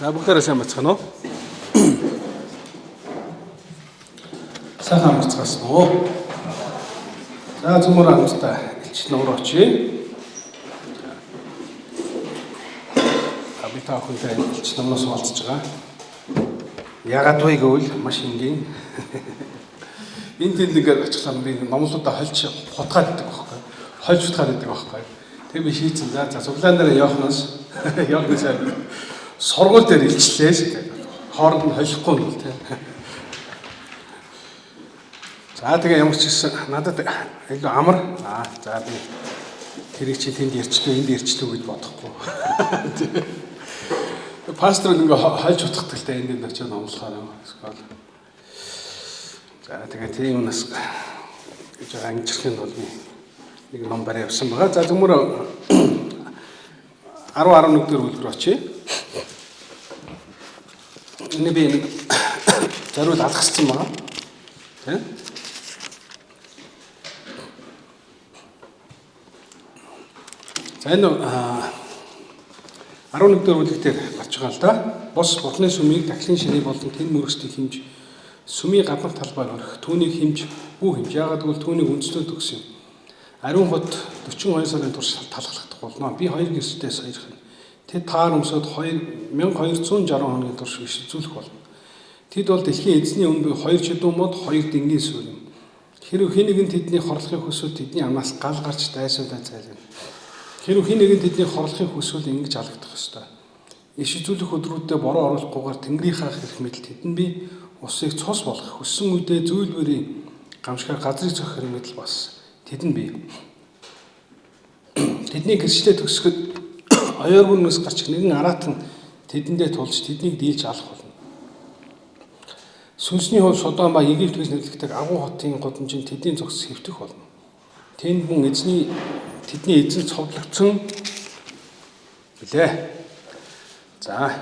За бүгдээрээ сайн бацгаана уу? Сайхан амарцгаасан уу? За зөвмөр амттай элч нуур очие. Би та бүхэнтэй элч номноос уулзж байгаа. Ягаад вэ гэвэл маш энгийн. Энд ингээд очихлаа би номлуудаа хольж хутгаад идэг байхгүй. Хольж хутгаад идэг байхгүй. Тэгээ би шийдсэн. За цуглаан дээр явахнаас сургууль дээр илчлээ. Хооронд нь холихгүй нь тийм. За тэгээ ямар ч гэсэн надад илүү амар. За би тэрийг чи тэнд ярьчлаа, энд ярьчлаа гэж бодохгүй. Пастор ингээ хольж утгатай энд очиж номлохоор эсвэл. За тэгээ тийм нас гэж ангижрахын бол би нэг ном барай явсан байгаа. За зөвмөр 10-11 дээр үлгэр очие. Энэ би нэг зориул алгассан байгаа. Тийм. За энэ 11 дээр үлгэр гарч байгаа л да. Бос бурхны сүмийг дахлын шиний болон тэн мөрөстийг хэмж сүмийн гаднах талбайг өрөх. Түүнийг хэмж бүү хэмж. Яагаад гэвэл түүнийг үндслөө төгс юм. Ариун хот 42 сарын турш талхлахдах болно. Би 2 гэрчтэй саярх нь. Тэд таар өмсөд 2260 хоногийн турш ишүүлэх болно. Тэд бол дэлхийн эзний өмнө 2 чидүү мод 2 дингийн суурь юм. Хэрэв хэн нэгэн тэдний хорлохыг хүсвэл тэдний амнаас гал гарч дайсуудаа зайлна. Хэрэв хэн нэгэн тэдний хорлохыг хүсвэл ингэж алагдах ёстой. Иш үзүүлэх өдрүүдэд бороо оруулахгүйгээр Тэнгэрийнхаа хэрэг мэдл тэдэнд би усыг цус болгох хүссэн үедээ зүйлбэрийн гамшигаар газрыг зөх хэрэг мэдл бас тэдэнд би тэдний гэрчлээ төгсгöd оёоргүй нүс гарч нэгэн араатан тэдэндээ тулж тэднийг дийлж алах болно. Сүнсний хувь Содом ба Египт гэж нэрлэгдэх агуу хотын гудамжинд тэдний зогс хэвтэх болно. Тэнд мөн тэдний эзэн цовдлогдсон билээ. За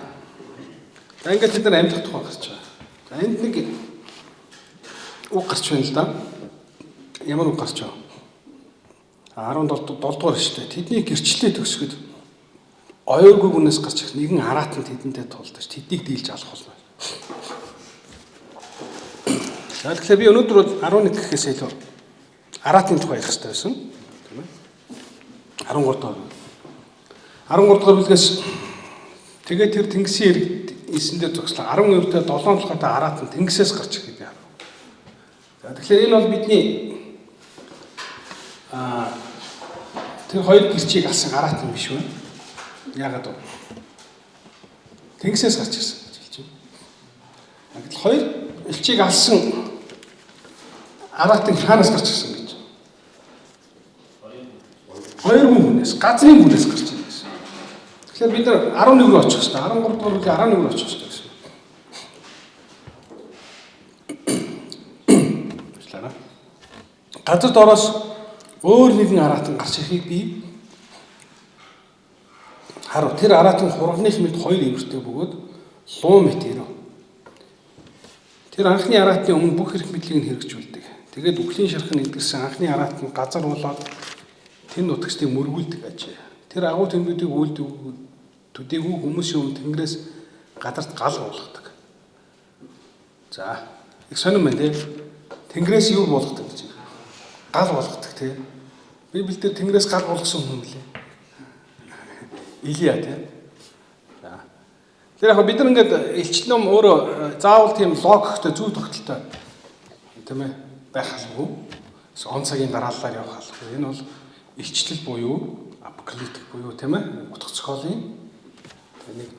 ингээд тэд нар амьдах тухай гарч байгаа. За энд нэг үг гарч байна л да. Ямар үг гарч байгаа? 17 дугаар шүү дээ. Тэдний гэрчлээ төгсгöd оёоргүй гүнээс гарч ирэх нэгэн араатан тэдэндээ тулдаж тэднийг дийлж алах болно. За тэгэхээр би өнөөдөр бол 11 гэхээс илүү араатны тухай ярих хэрэгтэй байсан. Тийм ээ. 13 дугаар. 13 дугаар бүлгээс тэгээд тэр тэнгисийн эрэг эсэндээ зогслоо. 12 дэх 7 толгойтой араатан тэнгисээс гарч ирэхэд яа. За тэгэхээр энэ бол бидний тэр хоёр гэрчийг алсан араатан биш үү? Яагаад вэ? Тэнгисээс гарч ирсэн гэж хэлж байна. Гэтэл хоёр элчийг алсан араатан хаанаас гарч ирсэн гэж? Хоёр хүнээс, газрын хүнээс гарч ирсэн гэсэн. Тэгэхээр бид нар 11 руу очих хэрэгтэй. 13 дугаар бүлгийн 11 руу очих хэрэгтэй гэсэн. Баярлалаа. Газар доороос өөр нэгэн араатан гарч ирэхийг би харав. Тэр араатан хурганы мэд 2 ивэртэй бөгөөд луу мэт ирв. Тэр анхны араатны өмнө бүх эрх мэдлийг нь хэрэгжүүлдэг. Тэгээд үхлийн шархан эдгэрсэн анхны араатан газар болоод тэн нутагчдыг мөргүүлдэг ажээ. Тэр агуу тэнгүүдийг төдийгүй хүмүүсийн өмнө тэнгэрээс гадарт гал болгодог. За, их сонирн байна тий. Тэнгэрээс юу болгодог гэж? Гал болгодог тий. Библиэлд тэнгэрээс гал болгосон хүн билээ. Илия тий. За. Тэр яг бид нар ингээд элчлэн ном өөрөө заавал тийм логиктой зөв тогтолтой тийм ээ байх албагүй. Он цагийн дараалалаар явах албагүй. Энэ бол илчлэл буюу апокалиптик буюу тийм ээ утга зохиолын нэг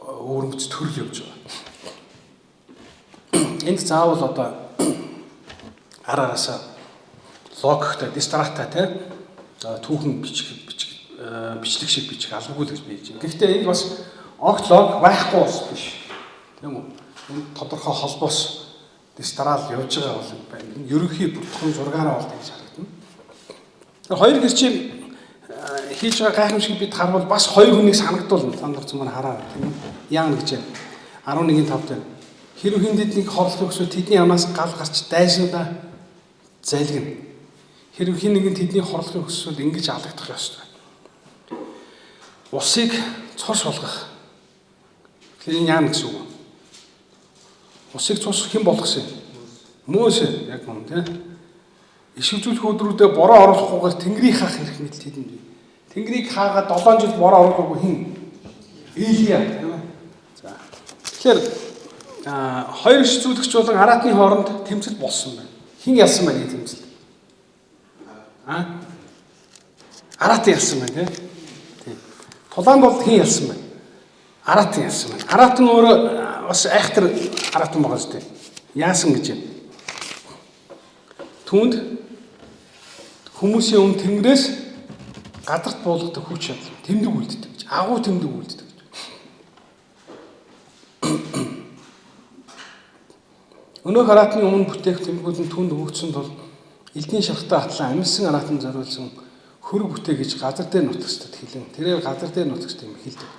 өөрөмц төрөл явж байгаа. Энд заавал одоо араасаа логиктой, дистрата тийм түүхэн бичлэг шиг бичих албагүй л гэж би хэлж байна. Гэхдээ энэ бас огт лог байхгүй бас биш. Тийм үү? Энэ тодорхой холбоос дистрал явж байгаа бол байна. Ерөнхий бүртгэн зургаараа бол гэж харагдана. Хоёр гэрчийн хийж байгаа гайхамшиг бид харвал бас хоёр хүнийг санагдуулна. Сандарсан маань хараа тийм үү? Яа гэж 11-5 дээр хэрэв хэн тэднийг хорлохыг хүсвэл тэдний амнаас гал гарч дайснуудаа зайлгна. Хэрэв хэн нэгэн тэдний хорлохыг хүсвэл ингэж алагдах ёстой. Усыг цорс болгох. Тэгэхээр энэ яана гэсэн үг. Усыг цус хэн болгосон юм? Мөсө яг юм тийм. Иш үзүүлэх өдрүүдэд бороо оруулахгүйгээр Тэнгэрийг хаах хэрэг мэт тэдэнд бий. Тэнгэрийг хаагаад 7 жил бороо оруулаагүй хэн? Илия тийм ээ. За. Тэгэхээр хоёр иш үзүүлэгч болон араатны хооронд тэмцэл болсон байна. Хэн ялсан байна энэ тэмцэлд? Араат ялсан байна тийм. Тулаанд бол хэн ялсан байна? Араат ялсан байна. Араатан өөрөө бас айхтар араатан байгаа шүү дээ. Яасан гэж юм. Түүнд хүмүүсийн өмнө Тэнгэрээс гадарт буулгадаг хүч чадал, тэмдэг үлддэг гэж. Агуу тэмдэг үлддэг гэж. Өнөөх араатны өмнө бүтээх тэмдгүүд нь түүнд өгөгдсөн тул элдийн шархтаа атлан амьсан араатан зориулсан хөрөг бүтээ гэж газар дээр нутагчдад хэлэн. Тэрээр газар дээр нутагчдад юм хэлдэг.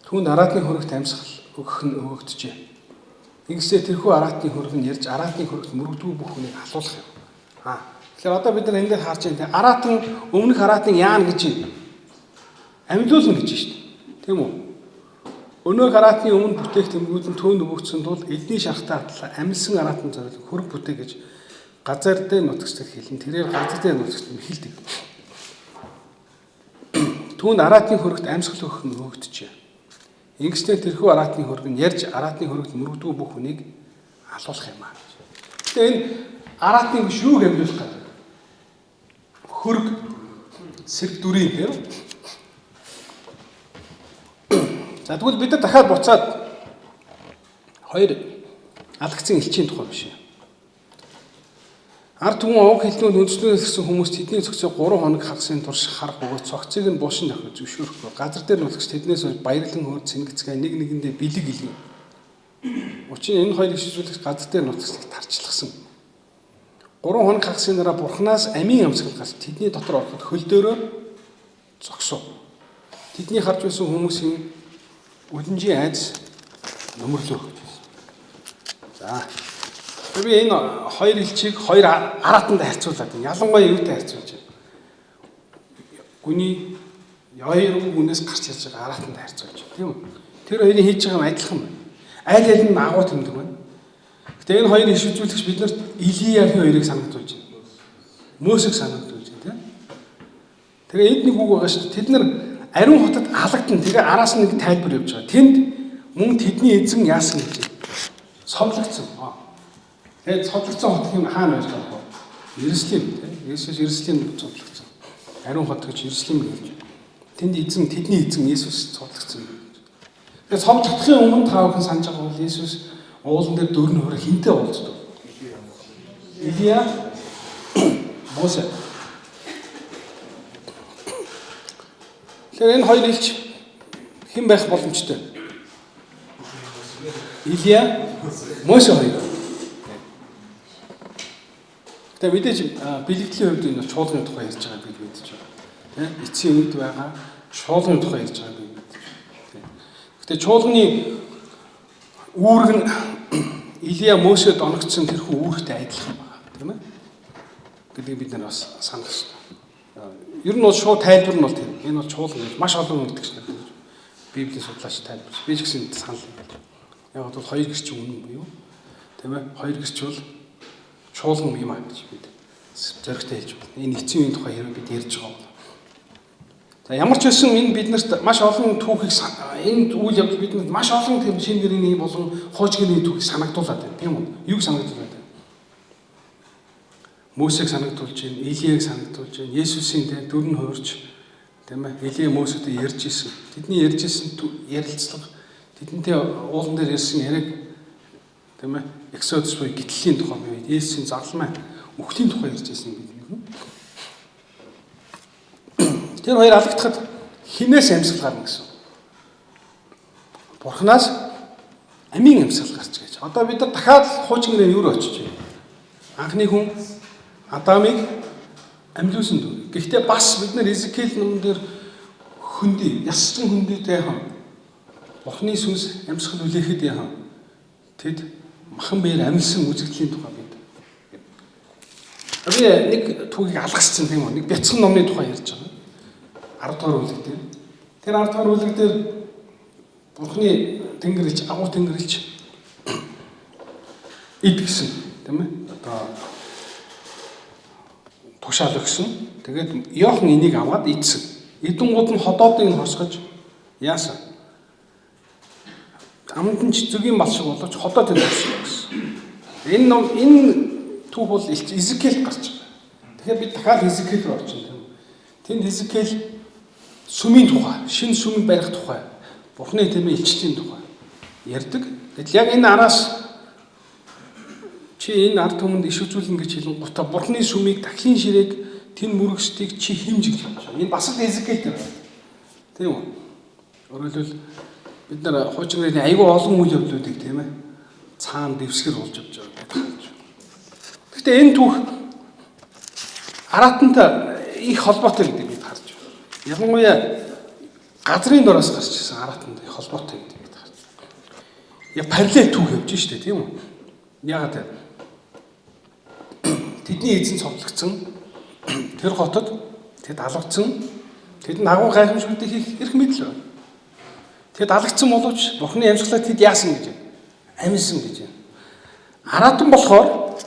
Түүнд араатны хөрөгт амьсгал өгөх нь өгөгдөжээ. Ингэсээ тэрхүү араатны хөрөг нь ярьж араатны хөрөгт мөрөгдгүй бүх хүнийг алуулах юм. Тэгэхээр одоо бид нар энэ дээр харж байна. Араатан өмнөх араатан яана гэж юм. Амьлуулна гэж шүү дээ. Тийм үү? Өнөөх араатны өмнө бүтээх тэмдгүүд нь түүнд өгөгдсөн тул эдний шархтаа атлаа амьсан араатан зориулсан хөрөг бүтээ гэж газар дээр нутагчдад хэлэн. Тэрээр газар дээр нутагчдад хэлдэг. Түүнд араатны хөрөгт амьсгал өгөх нь өгөгдөжээ. Ингэснээр тэрхүү араатны хөрөг нь ярьж араатны хөрөгт мөрөгдгүй бүх хүнийг алуулах юм аа. Тэгээ энэ араатны биш юуг амьлуулах гэдэг. Хөрөг сэрэг дүрийн тийм. За тэгвэл бид нар дахиад буцаад хоёр алгацын элчийн тухай биш. Ард түмэн уг хэлнүүд үндснээс ирсэн хүмүүс тэдний цогцыг 3 хоног хагасын турш харах бөгөөд цогцыг нь буушин давхиж зөвшөөрөхгүй. Газар дээр нутагч тэднээс баярлан хөрд цэнгэцгээ нэг нэгэндээ бэлэг илгэн. Учир нь энэ хоёр иш үзүүлэгч газар дээр нутагчдыг тарчлахсан. 3 хоног хагасын дараа бурхнаас амийн амьсгал гарч тэдний дотор ороход хөл дөөрөө зогсов. Тэдний харж байсан хүмүүсийн үлэнжийн айдас нөмрлөө. За. Би энэ хоёр элчийг хоёр араатанд харьцуулаад байна. Ялангуяа юутай харьцуулж байна? Гүний хоёр хүнээс гарч ирж байгаа араатанд харьцуулж байна. Тийм үү? Тэр хоёрын хийж байгаа юм адилхан байна. Аль аль нь агуу тэмдэг байна. Гэтэ энэ хоёр иш үзүүлэгч биднэрт Илиягийн хоёрыг санагдуулж байна. Мөсийг санагдуулж байна, тийм. Тэгээ энд нэг үг байгаа шүү дээ. Тэд нар ариун хотод алагдана. Тэгээ араас нь нэг тайлбар явж байгаа. Тэнд мөн тэдний эзэн яасан гэж байна. Совлогдсон. Тэгээд совлогдсон хот юм хаана байж байгаа вэ? Иерусалим, тийм. Есүс Иерусалимд совлогдсон. Ариун хот гэж Иерусалим гэж. Тэнд эзэн тэдний эзэн Есүс совлогдсон. Тэгээд совлогдохын өмнө та бүхэн санаж байгаа бол Есүс уулан дээр дөрн хөрө хинтээ уулздаг. Илия Мосе. Тэгэхээр энэ хоёр элч хэн байх боломжтой? Илия Мосе хоёр. Тэгээ мэдээж бэлэгдлийн хувьд энэ чуулганы тухай ярьж байгааг бид мэдэж байна. Тийм эцсийн үед байгаа чуулганы тухай ярьж байгааг бид мэдэж байна. Гэтэ чуулганы үүрэг нь Илия Мосед оногдсон тэрхүү үүрэгтэй адилхан байна, тийм ээ? Гэдгийг бид нар бас санах хэрэгтэй. Ер нь бол шууд тайлбар нь бол тийм. Энэ бол чуулган гэж маш олон үгдэгч нар гэж Библийн судлаач тайлбарч. Би ч гэсэн санал юм. Яг бол хоёр гэрч үнэн буюу, тийм ээ? Хоёр гэрч бол чуулган юм аа гэж бид зоригтой хэлж байна. Энэ эцсийн үеийн тухай хэрэг бид ярьж байгаа бол. За ямар ч байсан энэ биднэрт маш олон түүхийг энэ үйл явдал бидэнд маш олон тийм шинэ гэрээний болон хууч гэрээний түүхийг санагдуулаад байна. Тийм үү? Юуг санагдуулаад байна? Мосег санагдуулж байна, Илияг санагдуулж байна, Есүсийн дөрн хуурч тийм ээ? Илия Мосетэй ярьж исэн. Тэдний ярьж исэн ярилцлага тэдэнтэй уулан дээр ярьсан яриаг тийм ээ? Exodus буюу гитллийн тухай бий. Есүсийн загламай үхлийн тухай ярьж исэн бид нэг. Тэр хоёр алагдахад хинээс амьсгал гарна гэсэн. Бурханаас амийн амьсгал гарч гэж. Одоо бид нар дахиад хуучин гэрээ юу очиж байна? Анхны хүн Адамыг амьлуулсан дүү. Гэхдээ бас бид нар Изекиэл номон дээр хөндөй, яссан хөндөйтэй хаа. Бурхны сүнс амьсгал үлээхэд яа. Тэд махан бээр амьлсан үзэгдлийн тухай бид. Би нэг түүхийг алгасчихсан тийм үү? Нэг бяцхан номны тухай ярьж байгаа. 10 дугаар бүлэг дээр. Тэр 10 дугаар бүлэг дээр Бурхны Тэнгэрлэгч, агуу Тэнгэрлэгч ид гэсэн тийм ээ. Одоо тушаал өгсөн. Тэгээд Иохан энийг аваад идсэн. Эдэнгууд нь ходоодыг нь хосгож яасан? Амд нь зөгийн мал шиг боловч ходоодыг нь хосгож гэсэн. Энэ түүх бол Изекиэл гарч байгаа. Тэгэхээр бид дахиад Изекиэл рүү орчихно тийм үү? Тэнд Изекиэл сүмийн тухай, шинэ сүмийг барих тухай, Бурхны тийм ээ илчлийн тухай ярьдаг. Гэтэл яг энэ араас чи энэ ард түмэнд иш үзүүлнэ гэж хэлэнгуутаа Бурхны сүмийг дахлын ширээг тэн мөрөгсдгийг чи хэмжиж гэж байна. Энэ бас л Изекиэл байна. Тийм үү? Өөрөөр хэлбэл бид нар хуучин нэрийн аюул олон үйл явдлуудыг тийм ээ цаана дэвсгэр болж явж байгаа гэдэг хаалж. Гэхдээ энэ түүх аратантай их холбоотой гэдэг бид харж байна. Ялангуяа газрын дороос гарч ирсэн аратантай их холбоотой гэдэг бид харж байна. Яг параллел түүх явж штэ тийм үү? Яагаад тэдний эзэн цовдлогдсон тэр хотод тэд алгадсан тэдэнд агуу гайхамшигтыг хийх эрх мэдэл байна. Тэд алгадсан боловч Бурхны амьсгалыг тэд яасан гэж байна? Амьсан гэж байна. Аратан болохоор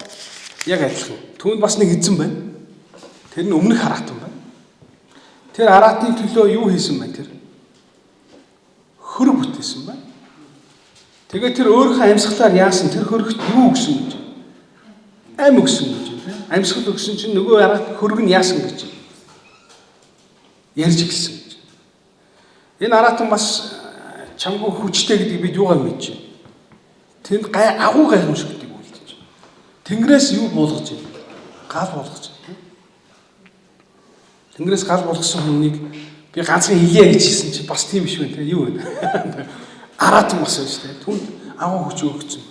яг адилхан. Түүнд бас нэг эзэн байна. Тэр нь өмнөх аратан байна. Тэр аратны төлөө юу хийсэн байна тэр? Хөрөг бүтээсэн байна. Тэгээд тэр өөрийнхөө амьсгалаар яасан тэр хөрөгт юу өгсөн гэж? Ам өгсөн гэж байна. Амьсгал өгсөн чинь нөгөө арат хөрөг нь яасан гэж ярьж гэлсэн гэж. Энэ аратан бас чамгүй хүчтэй гэдгийг бид юугаар мэдэж байна? Тэнд агуу гайхамшигтыг үлдэж. Тэнгэрээс юу буулгаж байна? Гал болгож байна. Тэнгэрээс гал болгосон хүнийг би ганцхан хилээ гэж хэлсэн чи бас тийм биш байна те юу вэ? Аратан бас байж те түнд агуу хүч өгсөн.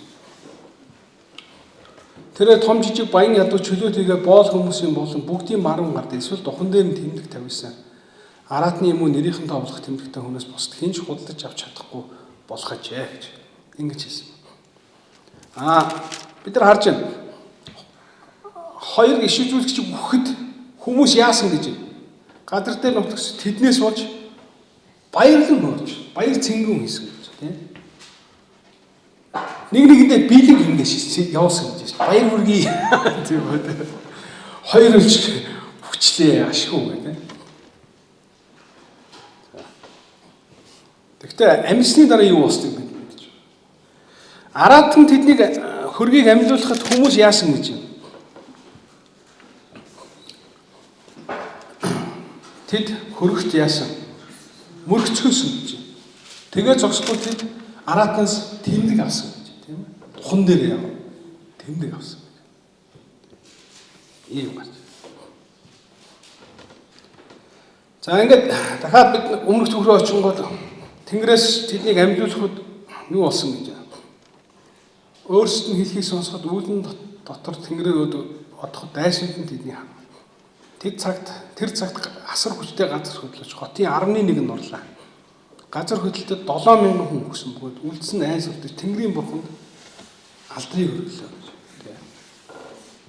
Тэр том жижиг баян ядуу чөлөөтэйгээ боол хүмүүсийн болон бүгдийн маран гард эсвэл духан дээр нь тэмдэг тавьсан. Аратны юм уу нэрийнхэн товлох тэмдэгтэй хүнээс бусд хинч худалдаж авч чадахгүй болох ажээ гэж ингэж хэлсэн. Бид нар харж байна. Хоёр иш үзүүлэгч өгөхөд хүмүүс яасан гэж байна. Гадар дээр нутагс тэднээс болж баярлан хөрж, баяр цэнгэн хийсэн гэж тийм. Нэг нэгэндээ бэлэг ингэж явуулсан гэж байна. Баяр хүргэе тийм үү. Хоёр үлч хүчлээ ашгүй гэдэг. Гэхдээ амьсны дараа юу болсныг бид мэдэж байна. Аратан тэднийг хөргийг амьлуулахад хүмүүс яасан гэж байна. Тэд хөрөгт яасан? Мөрөгцгөөсөн гэж байна. Тэгээ зогсохгүй тэд аратанаас тэмдэг авсан гэж байна, тийм ээ. Духан дээр яав. Тэмдэг авсан. Ийм байна. За ингээд дахиад бид өмнөх төврөө очингод Тэнгэрээс тэднийг амьлуулахад юу болсон гэж байна. Өөрсдөд нь хэлхийг сонсоход үүлэн дотор Тэнгэрээр одоход дайсанд нь тэдний хаа. Тэр цагт асар хүчтэй газар хөдлөж хотын 11 нь орлаа. Газар хөдлөлтөд 7000 хүн өгсөн бөгөөд үлдсэн айс өвдөж Тэнгэрийн бурханд алдрыг өргөлөө.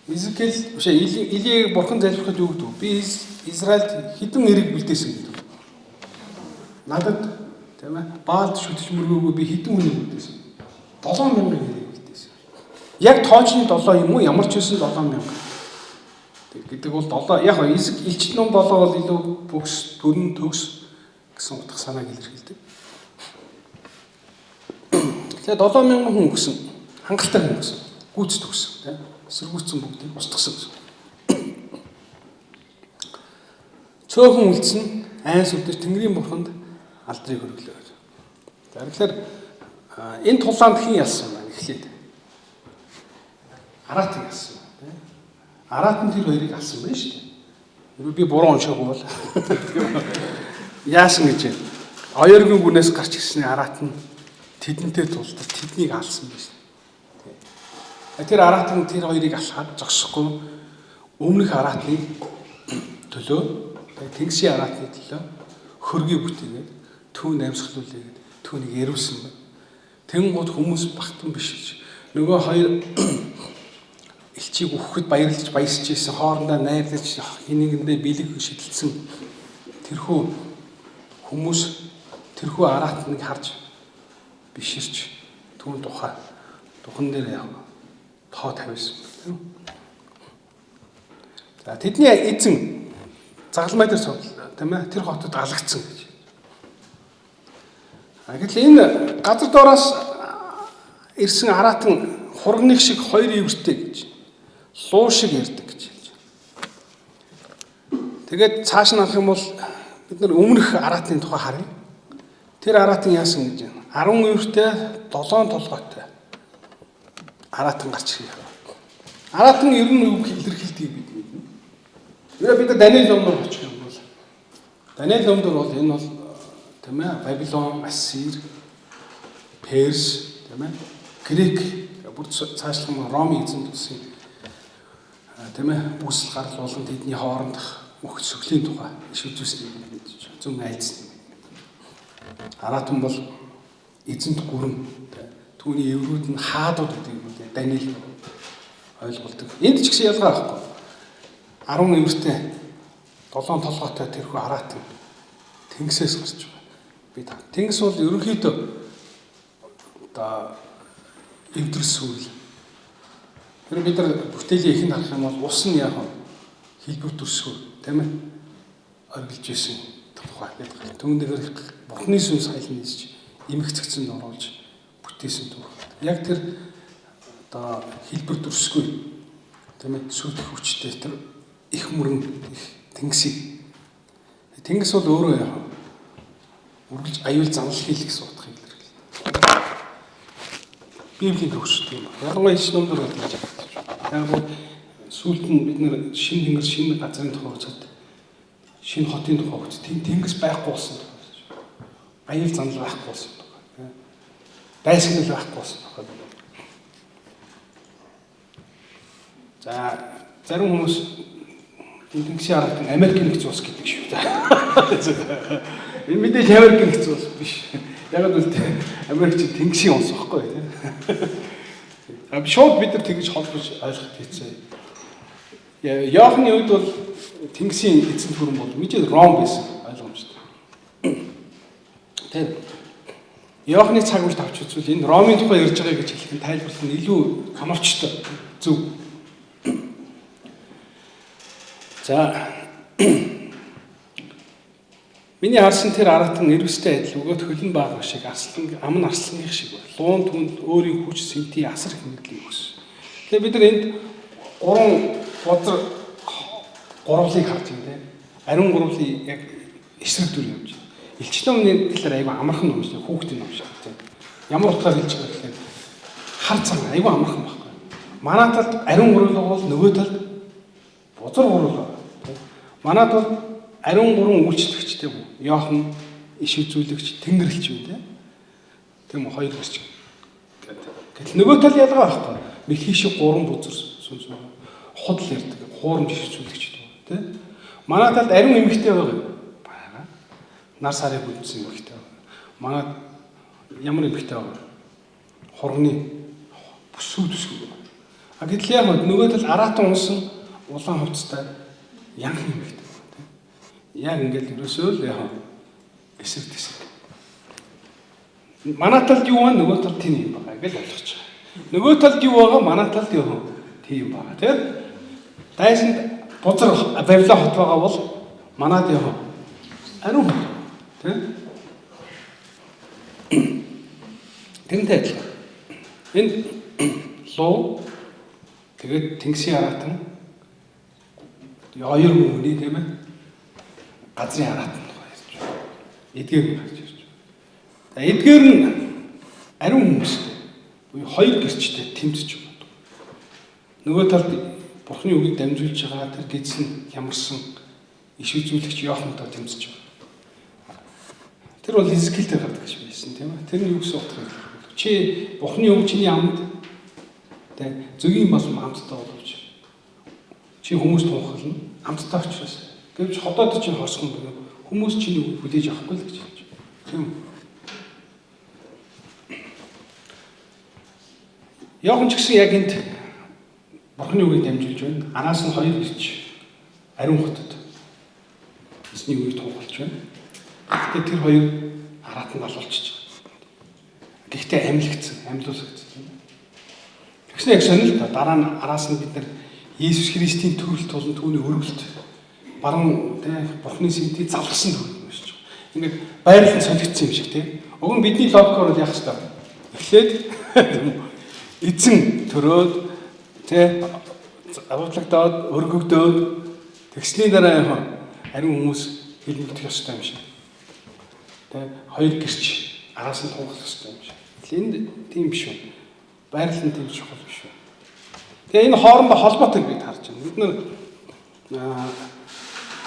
Изекиэл биш Илийг бурхан залбирахад юу гэдэг вэ? Би Израильд хэдэн эрэг бэлдээсэн гэдэг. Надад тийм ээ Баалд шүтж мөргөөгүй би хэдэн хүнийг бэлдээсэн. 7000 эрэг бэлдээсэн. Яг тоочны 7 юм уу? Ямар ч байсан 7000 гэдэг бол 7 яг илчт ном 7 бол илүү бүкс төрн төгс гэсэн утга санааг илэрхийлдэг. Тэгэхээр 7000 хүн өгсөн, хангалттай хүн өгсөн, гүйцэд өгсөн, тийм эсэргүүцсэн бүгдийг устгасан гэсэн. Цөөхөн үлдсэн айс өвдөж Тэнгэрийн бурханд алдрыг өргөлөө. За тэгэхээр энэ тулаанд хэн ялсан байна гэхлээр Аратан ялсан. Аратан тэр хоёрыг алсан байна шүү дээ. Би буруу уншаагүй бол яасан гэж байна. Оёргийн гүнээс гарч ирсэн Аратан тэдэнтэй тулдаж тэднийг алсан байна. Тэр Аратан тэр хоёрыг алхаад зогсохгүй өмнөх Аратны төлөө Тэнгисийн Аратны төлөө хөргийг бүтээгээд түүнд амьсгалуулээд түүнийг яриулсан байна. Тэнгууд хүмүүс багтан биш. Нөгөө хоёр элчийг өгөхөд баярлаж баясч ийсэн хоорондоо найрлаж хинэгэндээ бэлэг шидэлсэн тэрхүү хүмүүс тэрхүү Аратныг харж биширч түүн духан дээр яг тоо тавьсан тийм. За тэдний эзэн загалмай дээр тийм ээ тэр хотод алгацсан гэж. Гэтэл энэ газар доороос ирсэн аратан хургных шиг хоёр ивэртэй гэж луу шиг ярддаг гэж хэлж байна. Тэгээд цааш нь авах юм бол бид нар өмнөх аратны тухай харъя. Тэр аратан яасан гэж байна. 10 ивэртэй 7 толгойтой аратан гарч ирэх. Аратан ер нь юу илэрхийлдэг бид мэднэ. Ерөө бид Даниэл номдор очих юм бол Даниэл номдор бол энэ бол тийм ээ Бабилон, Ассир, Перс, тийм ээ Грек бүр цаашлах юм Ромын эзэн тусын тийм ээ бүсэл гарал болон тэдний хоорондох мөх сүхлийн тухай иш үзүүлсэн юм гэж зөв айдсан. Аратан бол эзэнт гүрэн түүний эврүүд нь хаадууд гэдэг юм үү Даниэл ойлгуулдаг. Энд ч гэсэн ялгаа байхгүй. 10 эвэртэй 7 толгойтой тэрхүү аратан тэнгисээс гарч байгаа. Би та. Тэнгис бол ерөнхийдөө одоо эвдрэл сүрэл. Тэр бид нар бүтээлийн ихэнд харах юм бол ус нь яг хэлбэр төрсгөө тийм ээ оргилж исэн тухай гэдэг. Түүнээр Бурхны сүнс хайлан нисэж эмгэгцэгцэнд оруулж бүтээсэн түүх. Яг тэр одоо хэлбэр төрсгөө тийм ээ сүрдэх хүчтэй тэр их мөрөн их тэнгисийг. Тэнгис бол өөрөө яг үргэлж аюул занал хийх гэсэн утгыг илэрхийлдэг. Библийн төгсөд юм. Ялангуяа иш номдор гэж байна. Яг бол сүүлд нь бид нэр шин тэнгис шин газрын тухай үзээд шин хотын тухай үзээд тэнгис байхгүй болсон. Аюул занал байхгүй болсон. Дайсагнал байхгүй болсон. За зарим хүмүүс тэнгисийн аратан Америкийн нэгдсэн улс гэдэг шүү дээ. Энэ мэдээж Америкийн нэгдсэн улс биш. Яг л Америкч тэнгисийн улс байхгүй тийм. Шууд бид нар тэгж холбож ойлгох хийцээ. Яохны үед бол тэнгисийн эзэнт гүрэн бол мэдээж Ром байсан ойлгомжтой. Тэр Яохны цаг үеийг авч үзвэл энэ Ромын тухай ярьж байгаа гэж хэлэх нь тайлбарлах нь илүү хамаарчтай зөв. За миний харсан тэр аратан нэрвстэй адил өгөөд хөлн баага шиг амн арслангийн шиг байна. Луун түнд өөрийн хүч сэнти асар их мэдлийг өгсөн. Тэгээ бид нар энд гурван бодор гурвлыг харж байна. Ариун гурвлын яг эсрэг дүр явж байна. Илч номны талаар айгүй амархан ном шүү. Хүүхдийн ном шиг тийм. Ямар утгаар хэлж байгаа гэхээр хар цан айгүй амархан байхгүй. Манай талд ариун гурвал бол нөгөө талд бузар гурвал. Манайд бол ариун гурван үйлчлэгчтэй юм. Йохан иш үзүүлэгч, тэнгэрлэгч юм тийм үү хоёр гэрч. Гэтэл нөгөө тал ялгаа байхгүй. Мэлхийшиг гурван бузар сүнс байна. Худал ярддаг, хуурамч иш үзүүлэгч тийм. Манай талд ариун эмэгтэй байгаа. Нар сарын бүлдсэн эмэгтэй байгаа. Манайд ямар эмэгтэй байгаа? Хурганы бүсүү төсгөө. Гэтэл яг нөгөө тал аратан унсан улаан хувцастай янх эмэгтэй байна тийм. Яг ингээд ерөөсөө л яг эсрэг тэсрэг. Манай талд юу байна нөгөө талд тийм юм байгаа гэж ойлгож байгаа. Нөгөө талд юу байгаа манай талд юу тийм байгаа тийм. Дайсанд бузар Бабилон хот байгаа бол манайд юу ариун тийм. Тэрнтэй адилхан. Энд луу тэгээд тэнгисийн аратан хоёр мөнгөний тийм ээ газрын аратан тухай ярьж байна. Эдгээр нь гарч ирж байна. Эдгээр нь ариун хүмүүстэй буюу хоёр гэрчтэй тэмцэж байна. Нөгөө талд Бурхны үгийг дамжуулж байгаа тэр гидсэн хямарсан иш үзүүлэгч Йохантай тэмцэж байна. Тэр бол Хизкилтэй гардаг гэж байсан тийм ээ. Тэр нь юу гэсэн утгаар хэлэх вэ? Чи Бурхны үг чиний амд тэ зөвгийн болсон амттай боловч чи хүмүүст тунхаглана амттай учраас гэвч ходоод чинь хорсгон буюу хүмүүс чиний үг хүлээж авахгүй л гэж хэлж байна. Тийм. Йохан ч гэсэн яг энд Бурхны үгийг дамжуулж байна. Анаас нь хоёр ирж ариун хотод эзний үгийг тунхаглаж байна. Гэхдээ тэр хоёр аратанд алуулчих. Гэхдээ амьлагдсан, амьлуулагдсан. Тэгснэ яг сонирхолтой. Дараа нь араас нь бид нар Есүс Христийн төрөлт болон түүний өргөлт баруун Бурхны сэнтийг залгсан төрөл юм шиг. Ингээд байрлал солигдсон юм шиг тийм. Уг нь бидний логикоор бол яах вэ? Эхлээд эзэн төрөөд аваатлагдаад өргөгдөөд тэгсний дараа яг ариун хүмүүс хэлмэлдэх ёстой юм шиг. Хоёр гэрч араас нь тунгалах ёстой юм шиг. Энд тийм биш үү? Байрлал нь тийм чухал биш үү? Тэгээ энэ хоорондоо холбоотой бид харж байна. Бид нар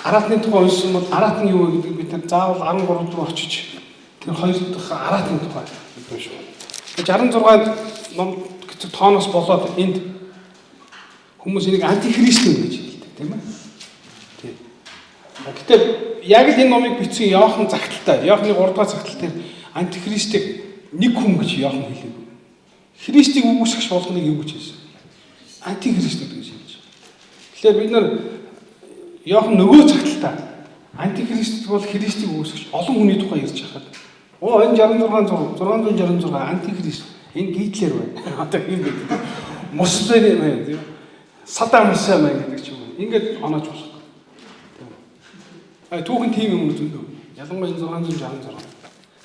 араатны тухай уншсан бол араатны юу вэ гэдэг бид нар заавал 13 руу очиж тэр хоёр дахь араатны тухай унших. 66 ном гэдэг тооноос болоод энд хүмүүс энийг антихрист гэж хэлдэг тийм ээ. Тийм. Гэхдээ яг л энэ номыг бичсэн Иохан загталтай, Иохны 3 дахь загтал дээр антихристийг нэг хүн гэж Иохан хэлэв. Христийг үгүйсгэж болгоныг юу гэж хэлсэн? Антихрист гэж хэлж. Тэгэхээр бид нар Иохан нөгөө загталтаа антихрист бол Христийг үгүйсгэж олон хүний тухай ярьж хахад энэ 666 антихрист энэ Гитлер байна. Одоо юм бэ? Муслим байна тийм. Саддам Хусейн байна гэдэг ч юм уу. Ингээд оноож болох. Түүхэн тийм юм зөндөө. Ялангуяа 666.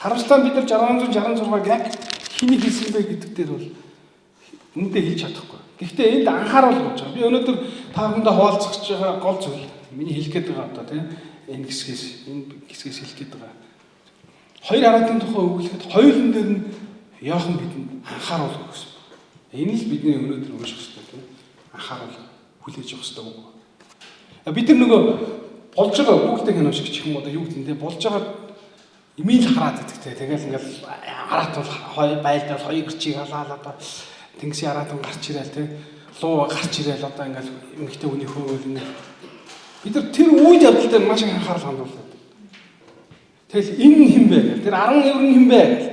Харамсалтай бид нар 666-г яг хиний хийсэн бэ гэдэг дээр бол үндэ хийж чадахгүй. Гэхдээ энд анхааруул болж байгаа. Би өнөөдөр та бүхэндээ хуваалцах байгаа гол зүйл миний хэлэх гээд байгаа одоо тийм энэ хэсгээс хэлэх гээд байгаа. Хоёр араатын тухай өгүүлэхэд хоёулын дээр нь Иохан бидэнд анхааруулга өгсөн. Энэ л бидний өнөөдөр унших хэрэгтэй тийм анхааруулга хүлээж авах хэрэгтэй үг. Бид нар нөгөө болж байгаа бүгдээ кино шиг ч юм уу одоо юу гэдэг нь болж байгаа имэйл хараад идэгтэй. Тэгэл ингээл араат бол байлдал хоёр гэрчийг халаал одоо тэнгисийн араатан гарч ирээл тий луу гарч ирээл одоо ингээл эмэгтэй хүний хөөгөл ингээл бид нар тэр үед явдал дээр маш их анхаарал хандуулдаг. Тэгэл энэ хэн бэ гэл тэр 10 евро хэн бэ гэл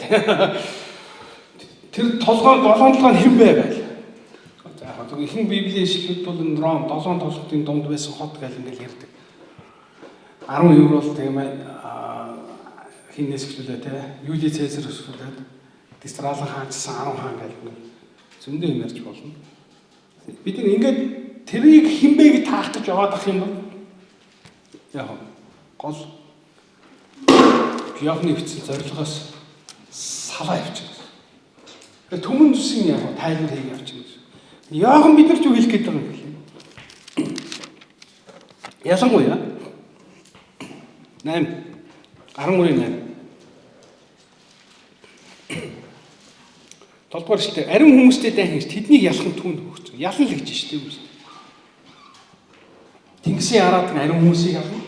тэр толгой 7 толгой хэн бэ гэл яг одоо ихэнх библийн ишлүүд бол энэ Ром 7 толгойн дунд байсан хот гэл ингээл ярьдаг. 10 евро бол тийм хинээс хэлээ те Юли Цезар өсвөлээд Дистралан хаанчсан 10 хаан гэл зөндөө юм ярьж болно. Бид нар ингээд тэрийг хинбэг таах гэж яваад ах юм бол яг гол Иохны бичсэн зорилгоос салаа явчихсан. Тэгээ түмэн зүсийн яг тайлбар хийх явчихсан. Иохан бид нар ч юу хэлэх гээд байгаа юм бэ? Ялангуяа 8 13-8 Толгоор шүү дээ. Ариун хүмүүстэй дайн хийж тэднийг ялхан түүнд өгсөн. Ялан л гэж шүү дээ. Тэнгисийн араатан ариун хүмүүсийг ална.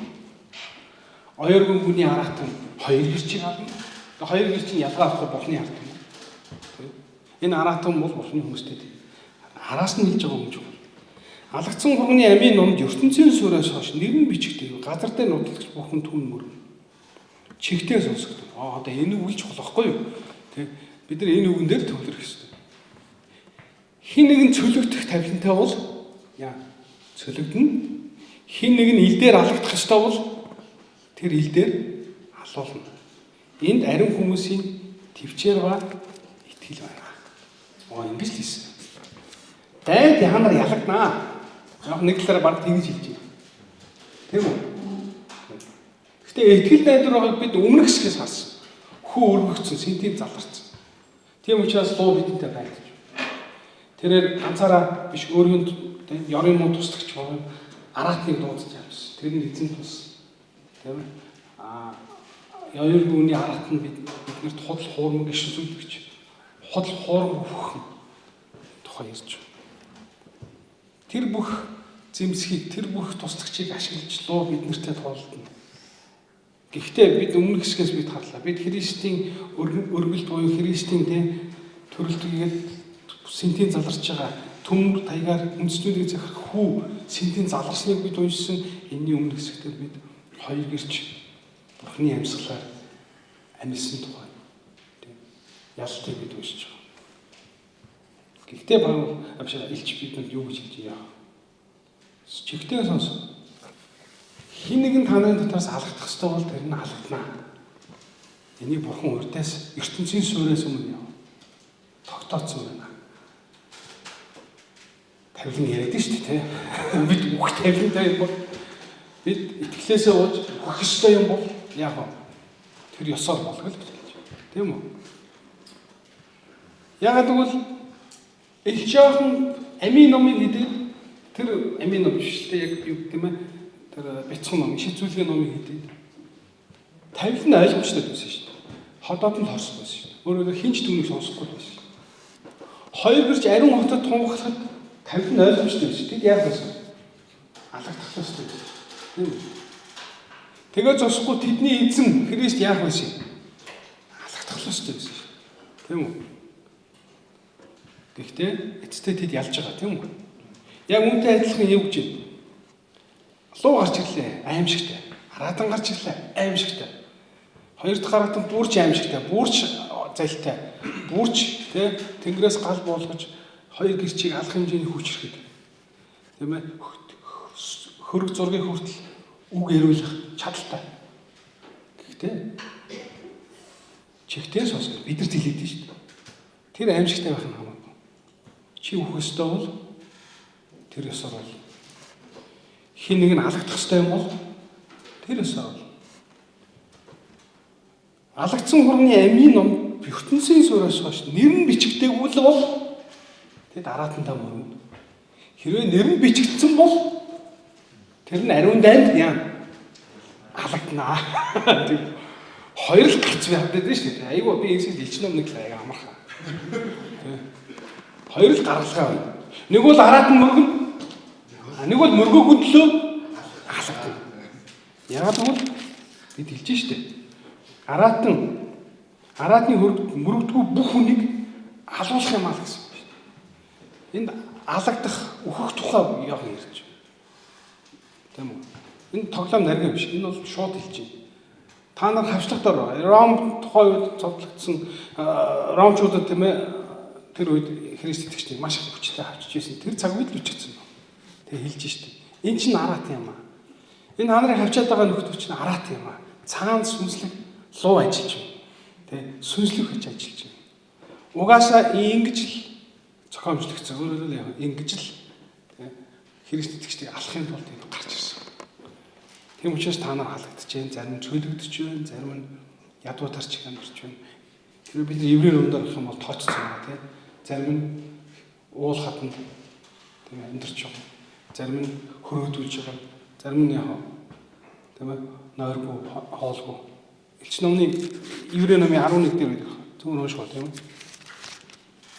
Оёргон хүний араатан хоёр гэрчийг ална. Хоёр гэрчийн ялгаа авах Бурхны ард юм. Энэ араатан бол Бурхны хүмүүстэй. Араас нь хэлж байгаа юм шиг. Алгацсан гурваны амийн номд ертөнцийн сүрээс хойш нэрн бичигдээ. Газар дээр нутагч Бурхан түн мөрөн. Чихтэй сонсогдов. Одоо энэ үг л чухалхгүй юу? Тэг. Бид нар энэ үгэн дээр төвлөрөх ёстой. Хин нэгэн цөлөгдөх тавилантай бол яа цөлөгдөн. Хин нэг нь ил дээр алагдах ёстой бол тэр ил дээр алуулна. Энд ариун хүмүүсийн төвчээр ба итгэл байна. Ингэж л хэлсэн. Дайд ямар ялагднаа. Яг нэг талаараа баг тэгж хэлж байна. Тийм үү? Гэхдээ итгэл найдвар байгааг бид өмнөх хэсгээс харсан. Хүү өргөгцсөн, сентим заларсан. Тийм учраас луу бидэнтэй байдаг. Тэрээр ганцаараа биш өөрийн ёрын муу туслагч болон араатныг дуудаж явсан. Тэр нь эзэн тус. Тийм ээ. Ёрын үүний араат нь биднэрт худал хуурмаг ишин сүлдэгч. Худал хуурмаг өгөх тухай ярьж байна. Тэр бүх зэмсгийг, тэр бүх туслагчийг ашиглаж луу биднэртэй туулдана. Гэхдээ бид өмнөх хэсгээс бид харлаа. Бид Христийн өргөлд буюу Христийн төрөлтгээд сентийн заларч байгаа төмөр таягаар үндэстнүүдийг захирах хүү сентийн заларсныг бид уншсан. Энэний өмнөх хэсгээр бид хоёр гэрч Бурхны амьсгалаар амьсан тухай ялтыг бид уншиж байгаа. Гэхдээ Паул илч бидэнд юу гэж хэлж байгаа? Чихтэй сонс. Хин нэгэн танай дотроос алагдах ёстой бол тэр нь алагдана. Энийг Бурхан урьдаас ертөнцийн суурьаас өмнө яв. тогтооцсон байна. Тавилан яриад шүү дээ, тийм. Бид бүх тавилантай юм бол бид итгэлээсээ ууж бүх ёстой юм бол яг тэр ёсоор болгох л гэж. Тийм үү? Ягаад гэвэл их жоохон амийн номыг хийдэг тэр амийн ном биш л яг юу гэм бэ? Тэр бяцхан ном, шийдвэрлэгийн номыг хийдэг. Тавилан ойлгомжтой байсан шүү дээ. Ходоод нь хорсох байсан шүү дээ. Өөрөөр хинч түүнийг сонсохгүй байсан. Хоёр гэрч ариун хотод тунхаглахад тавилан ойлгомжтой байсан. Тэд яг байсан. Алгадах хэрэгтэй байсан. Тийм үү? Тэгээ зогсохгүй тэдний эзэн Христ яах байсан? Алгадах хэрэгтэй байсан. Тийм үү? Гэхдээ эцэстээ тэд ялж байгаа тийм үү? Яг үүнтэй адилхан юу гэж байна? Луу гарч ирлээ, аимшигтай. Хараатан гарч ирлээ, аимшигтай. Хоёр дахь хараатан бүрч аимшигтай, бүрч залтай, бүрч тэнгэрээс гал болгож хоёр гэрчийг алах хэмжээний хүч ирэхэд. Тийм ээ? Хөрөг зургийг хүртэл үг яриулах чадaltaй. Гэхдээ чихтэй сонсгоо бид нар хэлээд шүү дээ. Тэр аимшигтай байх нь хамаагүй. Чи өөх ёстой бол тэр ёсоор бол. Хин нэг нь алагдах ёстой юм бол тэр ёсоор бол. Алагдсан хурны амийн ном ертөнцийн сураас хойш нэр нь бичигдээгүй л бол тэд араатандаа мөрөнд. Хэрвээ нэр нь бичигдсэн бол тэр нь ариун дайнд яа алагдана. Тэг хоёр л гарч байгаад байдаг шүү дээ. Айгуу би энэ элч номныг л аяга амархаа. Хоёр л гаргалгаа байна. Нэг бол араатан мөргөн, нэг бол мөргөөгүй төлөө алагдана. Яагаад гэвэл бид хэлж шүү дээ. Араатны мөрөгдгөө бүх хүнийг алуулах юм аа гэсэн юм шүү дээ. Энд алагдах, өөхөх тухай яг ярьж байна. Тийм үү? Энэ тоглоом нарийн биш. Энэ бол шууд хэлж байна. Та нар хавчлагтаар Ром тухай үед цогцлогдсон ромчуудад тийм ээ тэр үед Христ итгэгчдийг маш их хүчтэй хавчиж байсан. Тэр цаг үед л үчигдсэн байна. Тэгээ хэлж штеп. Энэ чинь араат юм аа. Энэ ханарыг хавчаад байгаа нөхдөд чинь араат юм аа. Цаана сүнслэг луу ажиллаж байна. Тэ сүнслэг хийж ажиллаж байна. Угаасаа ингэж л зохиомжлогдсон. Өөрөөр хэлбэл ингэж л Христ итгэгчдийг алахын тулд энэ гарч ирсэн. Тийм учраас та нар халагдаж байна, зарим нь чөлөгдөж байна, зарим нь ядуу тарч амьдарч байна. Тэр бид еврей номдор гэх юм бол тооцсон байна тийм. Зарим нь уул хатанд тийм амьдарч байгаа. Зарим нь хөрөөдүүлж байгаа. Зарим нь яг тийм нойргүй, хоолгүй. Элч номны еврей номын 11 дээр байдаг. Түүн уушгүй тийм.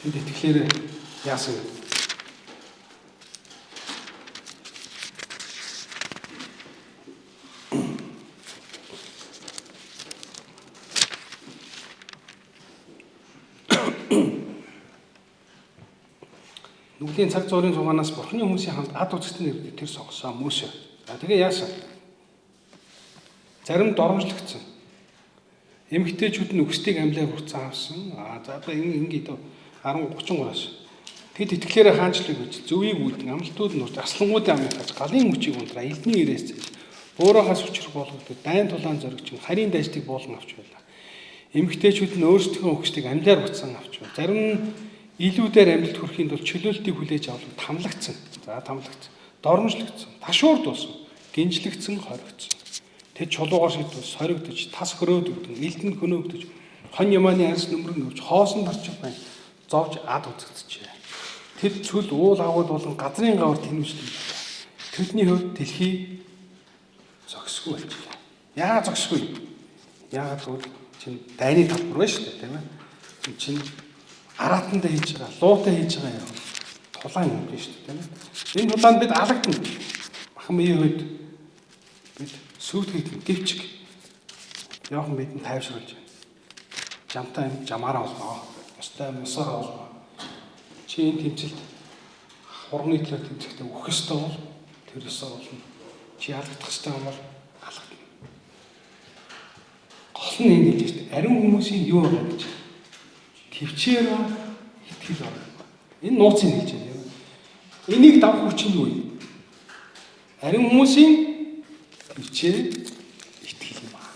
Тэнд итгэлээр яасан бэ? Нүглийн цаг зуурын цугаанаас Бурхны хүмүүсийн хамт ад үзэгтэн нэрээр тэр сонгосон Мөсө. Тэгээ яасан? Зарим доромжлогдсон. Эмэгтэйчүүд нь өксдийг амьлаар хүрцэн авсан. За одоо ингээд 10:33-аас. Тэд итгэлээрээ хаанчлыг гэж зөвийг үүдэн амлалтууд нь урд аслангуудын амыг хаж галын мөчийг унтраа элдний ирээс зэж өөрөөхөөс хүчрэх болгоход дайн тулаан зоригч харийн дайчдыг буулган авч байлаа. Эмэгтэйчүүд нь өөрсдийнхөө өксдийг амьлаар буцсан авч байна. Зарим нь илүүдээр амьд хүрэхийн тулд чөлөөлтийг хүлээж авах тамлагцсан. За тамлагцсан. Доромжлогдсон. Ташуурдуулсан. Гинжлэгдсэн, хоригдсон. Тэд чулуугаар шийдвэн соригдож, тас хөрөөдөгдөн, элдэнд хөнөөгдөж, хон ямааны арьс нөмрөн нөвч, хоосон дарчих байна. Зовж ад үзэгдэжээ. Тэд цүл уул аваад болон газрын гавар тэнвэжлээ. Тэдний хувьд дэлхий зогсгүй болчихлоо. Яагаад зогсгүй? Яагаад гэвэл чинь дайны талбар байна шүү дээ, тийм ээ. Энэ чинь араатандаа хийж байгаа, луутай хийж байгаа юм. Тулаан юм биш үү, тийм ээ. Энэ тулаанд бид алагдана. Махан биеийн үед бид сүйтгэл гэвчг яахан бидэн тайвшруулж байна. Жамтай юм жамаараа олгоо. Ёстой юм ёсоор олгоо. Чи энэ тэмцэлд хурганы төлөө тэмцэхдээ өөх ёстой бол тэр ёсоор болно. Чи алагдах ёстой юм бол алгадна. Гол нь энэ гэж байна. Ариун хүмүүсийн юу байгаа гэж. Төвчээр итгэл орно. Энэ нууцыг хэлж байна. Энийг давах хүч нь юу вэ? Ариун хүмүүсийн төвчээр итгэл юм аа.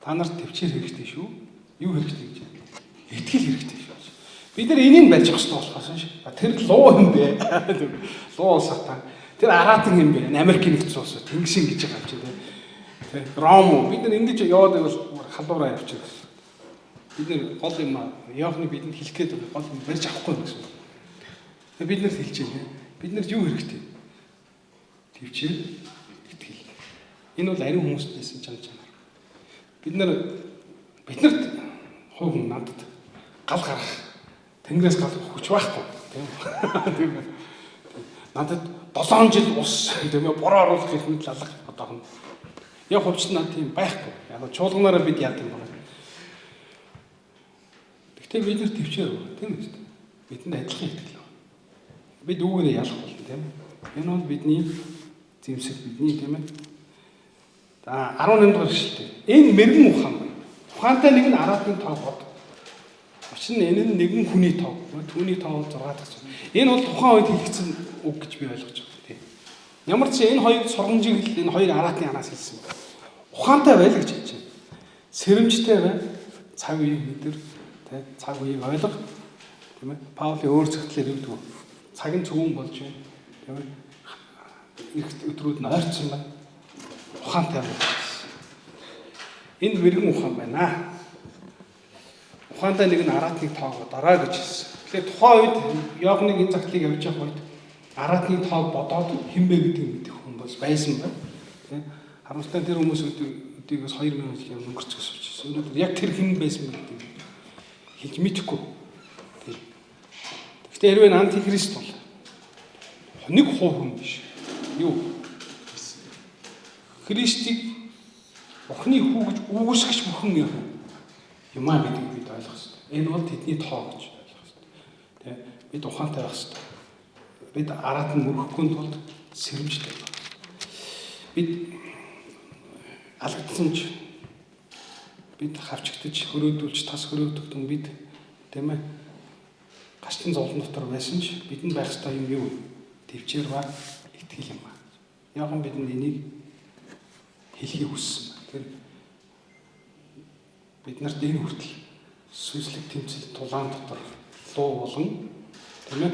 Та нарт төвчээр хэрэгтэй шүү. Юу хэрэгтэй гэж байна? Итгэл хэрэгтэй шүү. Бид нар энийг барьж авах хэрэгтэй болохоос ш. Тэр луу юм бэ? Луу улс хатан. Тэр араатан юм бэ? Америкийн нэгдсэн улс тэнгисийн гэж байгаа юм чинь тийм. Ром бид нар ингэж яваад байвал халуураа явчихсан. Бид нар гол юм Иохны бидэнд хэлэх гээд гол юм барьж авахгүй юм гэсэн. Бид нар хэлж байна. Бид нар юу хэрэгтэй? Төвчээр итгэл. Энэ бол ариун хүмүүстээс чанар чанар. Биднэрт хуу хүн надад гал гарах тэнгэрээс гал хүч байхгүй тийм. Надад 7 жил ус тийм ээ бороо оруулах хэрэг лалах одоо яг хувьч над тийм байхгүй. Яг чуулганаараа бид яадаг юм байна. Гэхдээ бид нар төвчээр тийм үү? Бидэнд адилхан итгэл байна. Бид үүгээрээ ялах болно тийм. Энэ бол бидний зэмсэг бидний тийм ээ. За 18 дугаар эшлэлтэй. Энэ мэрэгэн ухаан байна. Ухаантай нэг нь араатны тоо бод. Учир нь энэ нь нэгэн хүний тоо. Түүний тоо 6 дахь. Энэ бол тухайн үед хэлэгдсэн үг гэж би ойлгож байна тийм. Ямар ч энэ хоёр сургамжийг энэ хоёр араатны анаас хэлсэн байна. Ухаантай байл гэж хэлж байна. Сэрэмжтэй бай. Цаг үеийг мэдэр тийм цаг үеийг ойлго тийм ээ. Паулийн өөр зөвхтлээр юу гэдэг вэ? Цаг нь зөвөн болж байна тийм ээ. Их өдрүүд нь ойрцсон байна. Ухаантай байна. Энэ мэрэгэн ухаан байна. Ухаантай нэг нь араатныг тоогоо дараа гэж хэлсэн. Тэгэхээр тухайн үед Иохныг энэ загтлыг явж явах үед араатны тоог бодоод хинбэ гэдэг мэдэх хүн бол байсан байна. Тийм. Харамсалтай тэр хүмүүс өдийгөөс 2000 жил өнгөрцгөөс учраас өнөөдөр яг тэр хэн байсан бэ гэдэг хэлж мэдэхгүй. Тийм. Гэхдээ хэрвээ антихрист бол нэг хүн биш. Юу? Христийг Бурхны хүү гэж үүсгэж бүхэн юм аа гэдгийг бид ойлгох хэрэгтэй. Энэ бол тэдний тоо гэж ойлгох хэрэгтэй. Тэ бид ухаантай байх хэрэгтэй. Бид араат нь мөрөхгүй тулд сэрэмжтэй байх. Бид алгадсан ч бид хавчигдаж хөрөөдүүлж тас хөрөөдөгдөн бид тийм ээ гачтан зовлон дотор байсан ч бидэнд байх ёстой юм юу? Төвчээр ба итгэл юм аа. Яг нь бидэнд энийг хэлхийг хүссэн. Тэр бид нарт энэ хүртэл сүнслэг тэмцэл тулаан дотор луу болон тийм ээ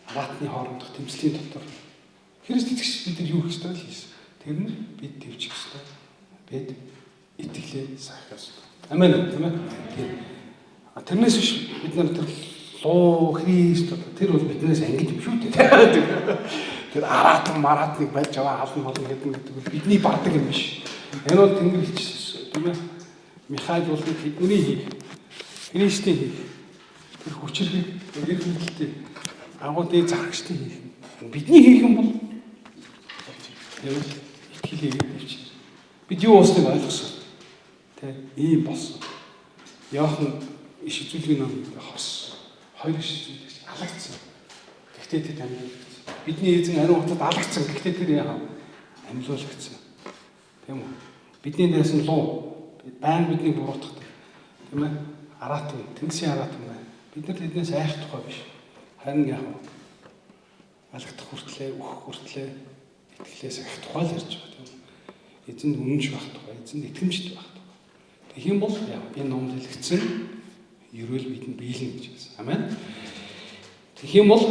араатны хоорондох тэмцлийн дотор Христ итгэж бид нар юу хийх ёстой хийсэн. Тэр нь бид төвчих ёстой. Бид итгэлээ сахих ёстой. Амен тийм ээ. Тэрнээс биш бид нар тэр луу Христ тэр бол биднээс ангид юм шүү дээ. Тэр араатныг барьж аваа халан болно гэдэг бол бидний бардаг юм биш. Энэ бол Тэнгэр хэлчихсэн тийм ээ. Михаил бол тэдний хийх, Христийн хийх, тэр хүчрхийг эрх мэдэлтэй агуу дээд зарагчтай хийх. Бидний хийх юм бол тийм итгэлээ хийвч. Бид юу уусныг ойлгосон. Тийм ийм болсон. Иохан иш үзүүлгийн номыг хорс. Хоёр иш үзүүлэгч алагдсан. Гэхдээ тэд амьдлагдсан. Бидний эзэн ариун хотод алагдсан. Гэхдээ тэр яах вэ? Амьлуулагдсан. Тийм үү? Бидний дээрээс нь луу байн бидний буруутгадаг. Тийм ээ? Араатан, тэнгисийн араатан байна. Бид нар тэднээс айх тухай биш. Харин яах вэ? Алагдах хүртлээ, өөх хүртлээ итгэлээс их тухай л ярьж байгаа тийм. Эзэнд үнэнч байх тухай, эзэнд итгэмжтэй байх тухай. Тэгэх юм бол энэ номд хэлэгдсэн ерөөл бидэнд биелнэ гэж хэлсэн. Амен. Тэгэх юм бол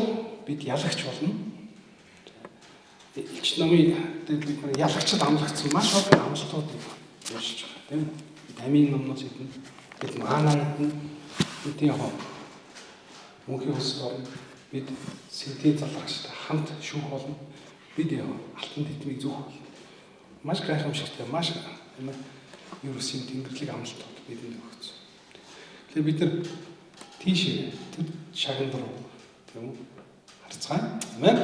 бид ялагч болно. Илч номын дээр бид нар ялагчд амлагдсан маш олон амлалтууд явуулж байгаа тийм. Бид амийн номноос идэн бид маанаа идэн бид яг мөнхийн ус орно. Бид сэнтийн залрагчтай хамт шүүх болно. Бид алтан тэтмийг зүүх болно. Маш гайхамшигтай, маш ерөөс юм тэнгэрлэг амлалтууд бидэнд өгсөн. Тэгэхээр бид нар тийш тэр шагнал руу тийм үү харцгаая. Амен.